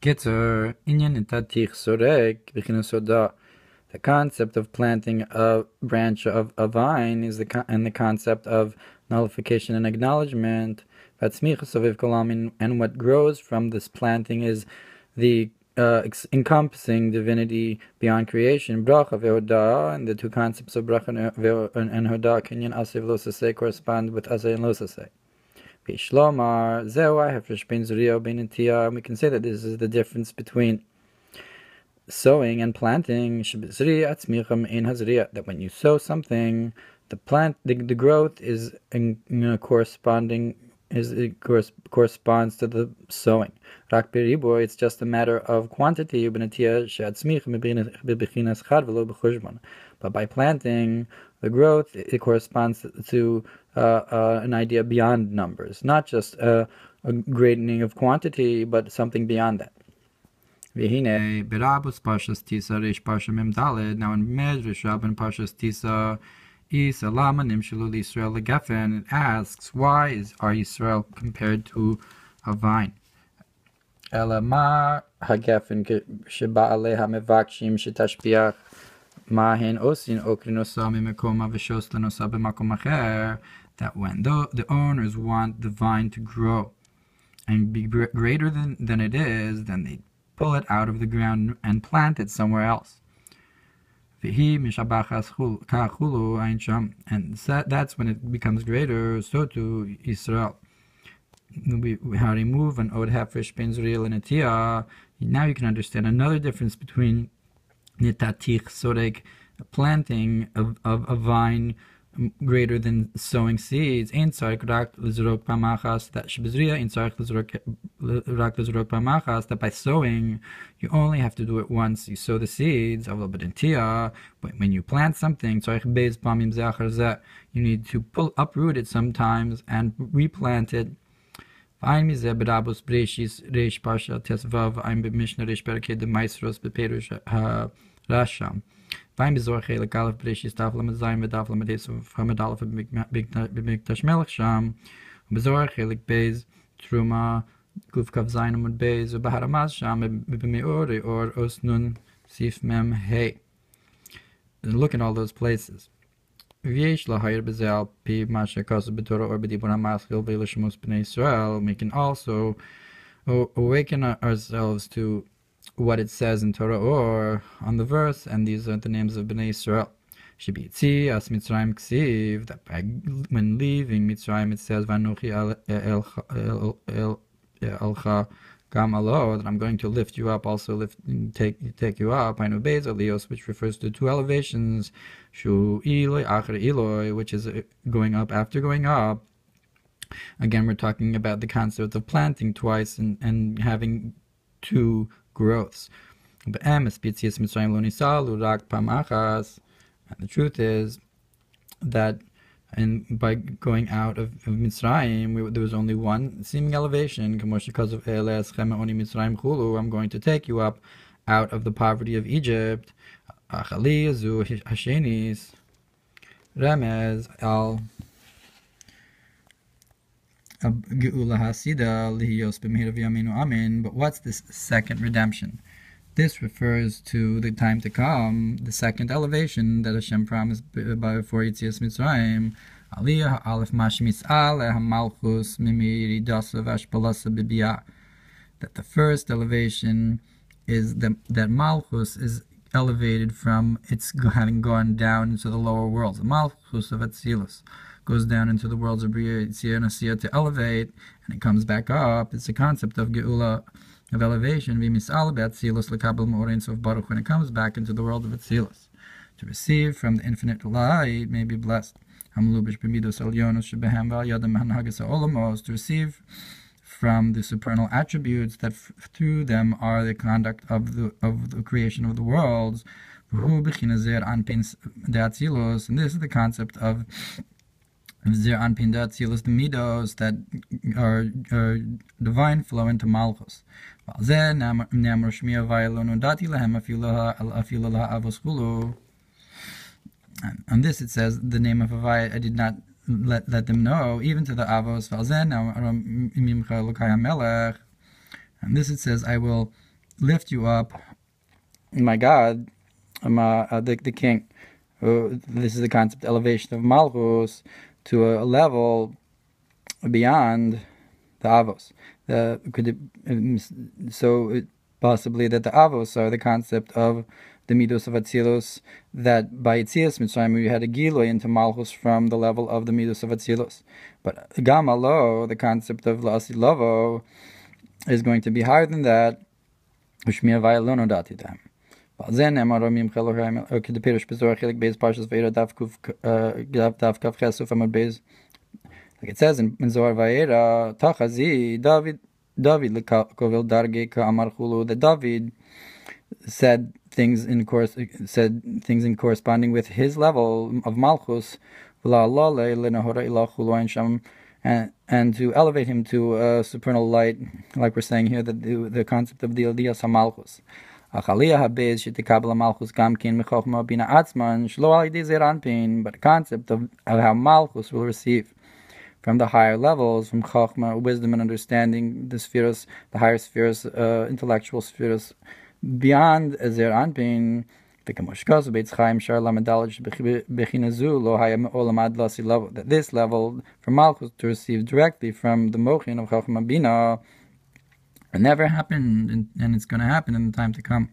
Kitzer, inyan itatich sorek, b'chinasoda. The concept of planting a branch of a vine is the concept of nullification and acknowledgement. And what grows from this planting is the encompassing divinity beyond creation. Bracha ve'hodah, and the two concepts of bracha and hodah, kinyan aseh v'losaseh, correspond with aseh and losaseh. Shlomar, we can say that this is the difference between sowing and planting. That when you sow something, the growth is corresponds to the sowing. It's just a matter of quantity. But by planting, the growth, it corresponds to an idea beyond numbers, not just a grading of quantity, but something beyond that. Now in Medrash Rab and Parshas Tisa, it asks, why are Yisrael compared to a vine? That when the owners want the vine to grow and be greater than it is, then they pull it out of the ground and plant it somewhere else. Viyehi, and that's when it becomes greater. So to Israel, we remove an od hafresh ben zriel and atiyah. Now you can understand another difference between nitatich sorek, planting of a vine greater than sowing seeds. That by sowing, you only have to do it once. You sow the seeds, but when you plant something, you need to uproot it sometimes and replant it. Vayim bezor chelik aleph b'reishis daf lamed zayin v'daf lamed esav hamed aleph b'mikdash melech sham bezor chelik beis truma guf kav zayin amud beis v'baharamaz sham b'meor or os nun sif mem hey. Look at all those places. V'yesh lahayir b'zel pi masha kasu b'torah or b'dibur hamaschil v'lishmos b'nei Yisrael. We can also awaken ourselves to what it says in Torah or on the verse, and these are the names of Bnei Yisrael. Shibitzi as Mitzrayim ksiv, that when leaving Mitzrayim it says Vanuchi elcha gam alo, that I'm going to lift you up, also take you up. Hainu beis aliyos, which refers to two elevations. Shu iloi acher iloi, which is going up after going up. Again, we're talking about the concept of planting twice and having two growths. And the truth is that by going out of Mitzrayim, there was only one seeming elevation. I'm going to take you up out of the poverty of Egypt. Remez al but what's this second redemption? This refers to the time to come, the second elevation that Hashem promised before Yetzias Mitzrayim. Aliyah Aleph Mashmis Aleh Malchus Mimiri Dasa Vashpalasa Bibiyah. That the first elevation is that Malchus is elevated from its having gone down into the lower worlds. The Malchus of Atzilus goes down into the worlds of Bria, Yitzia, and Asiya to elevate, and it comes back up. It's a concept of Geula, of elevation. When it comes back into the world of Atzilus, to receive from the infinite light, may be blessed. To receive from the supernal attributes that through them are the conduct of the creation of the worlds. And this is the concept of Zir Anpin Datzilus, the midos that are divine flow into Malchus. On this it says, the name of Havai I did not let them know, even to the Avos. And this it says, I will lift you up, my God, the king. This is the concept of elevation of Malchus to a level beyond the Avos. Possibly that the Avos are the concept of the Midos of Atzilus, that by Yetzias Mitzrayim we had a Giloy into Malchus from the level of the Midos of Atzilus. But Gam Alo, the concept of La'asi Lovo, is going to be higher than that. Ushmiya Vaya lo nodati them. Then Emar Mim Chelohim the Pirush Bezor Chilik Beis Parshas Veira Daf Kaf Chesuf Amad Beis. Like it says in Zohar Vayera, Tachazi David Lekovil Darge Ka Amar Chulu, that David said things in corresponding with his level of Malchus, and to elevate him to a supernal light, like we're saying here, that the concept of the Eliyas HaMalchus. But the concept of how Malchus will receive from the higher levels, from Chokhmah, wisdom and understanding, the spheres, the higher spheres, intellectual spheres, beyond Ezer Anpin, that this level from Malchus to receive directly from the Mochin of Chokhmah Bina it never happened, and it's going to happen in the time to come.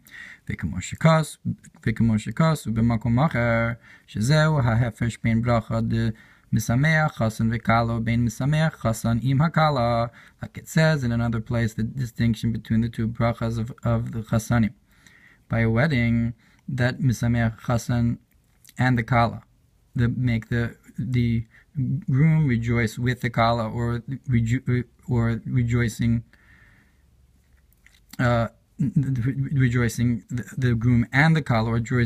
Like it says in another place, the distinction between the two brachas of the chasanim. By a wedding, that misameach chasan and the kala, that make the groom rejoice with the kala, or rejoicing. Rejoicing the groom and the kala, or to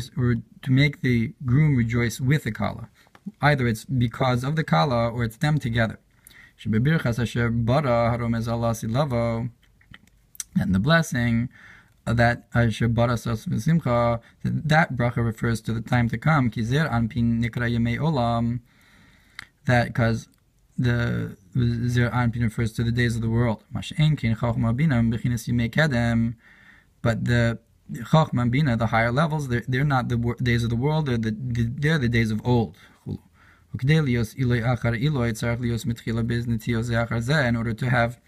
make the groom rejoice with the kala. Either it's because of the kala or it's them together. And the blessing that that bracha refers to the time to come. That because the Zer Anpin refers to the days of the world. But the Chokhmah Bina, the higher levels, they're not the days of the world, they're the days of old. In order to have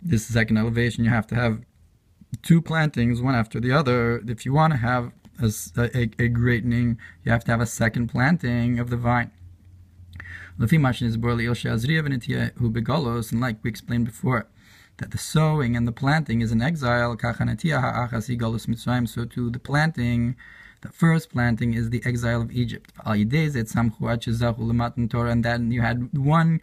this second elevation, you have to have two plantings, one after the other. If you want to have a greatening, you have to have a second planting of the vine. And like we explained before, that the sowing and the planting is in exile. So to the planting, the first planting is the exile of Egypt. And then you had one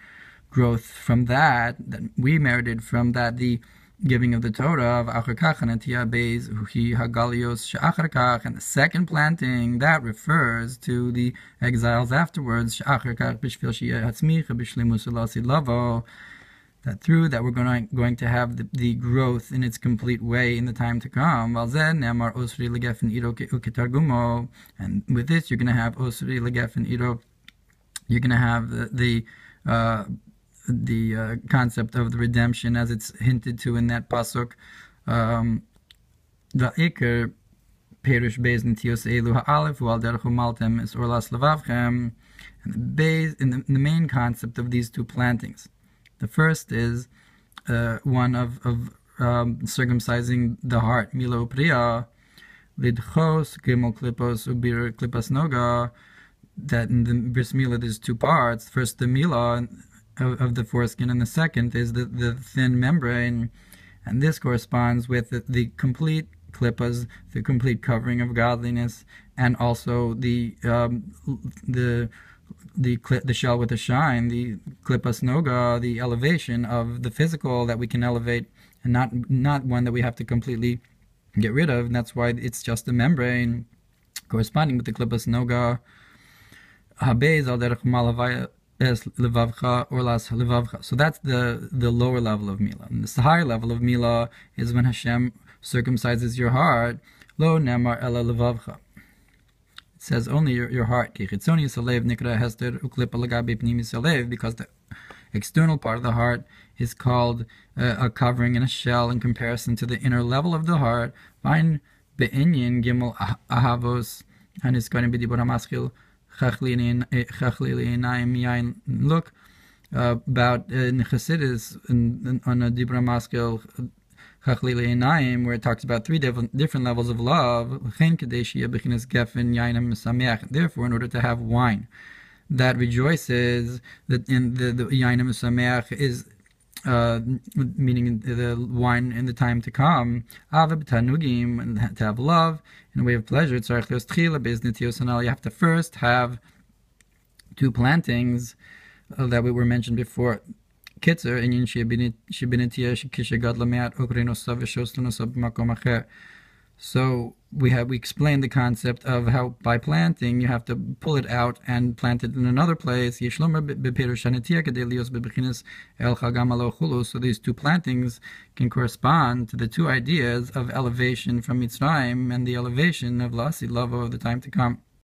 growth from that we merited from that, the giving of the Torah of Beis, and the second planting that refers to the exiles afterwards, that through that we're going to have the growth in its complete way in the time to come. And with this you're going to have Osri Legef Iro, you're going to have the concept of the redemption as it's hinted to in that pasuk. The Iker Perush Beis Nitios Elu Ha'alef U'al Derech U'maltem Es Orlas Levavchem, and the main concept of these two plantings. The first is one of circumcising the heart, Milo Priya, Lidchos, Gimel Klipos, Ubir Klipas Noga, that in the Bris Milah there's two parts. First, the Milah of the foreskin, and the second is the thin membrane, and this corresponds with the complete klippas, the complete covering of godliness, and also the shell with the shine, the klippas noga, the elevation of the physical that we can elevate, and not one that we have to completely get rid of. And that's why it's just a membrane corresponding with the klippas noga. Habez al derech malavaya es levavcha or las levavcha. So that's the lower level of Milah. And this higher level of Milah is when Hashem circumcises your heart. Lo nemar ela levavcha. It says only your heart. Because the external part of the heart is called a covering and a shell in comparison to the inner level of the heart. Find be'inyin gimel ahavos haniskanim b'dibur hamaskil chachli le'inayim yain. Look about in Chassidus on a dibur hamaskil chachli le'inayim, where it talks about three different levels of love. Therefore, in order to have wine that rejoices, that in the Yainem Sameach is meaning the wine in the time to come, and to have love in a way of pleasure, you have to first have two plantings that were mentioned before. So we explained the concept of how by planting you have to pull it out and plant it in another place. So these two plantings can correspond to the two ideas of elevation from Mitzrayim and the elevation of Lasi, love of the time to come.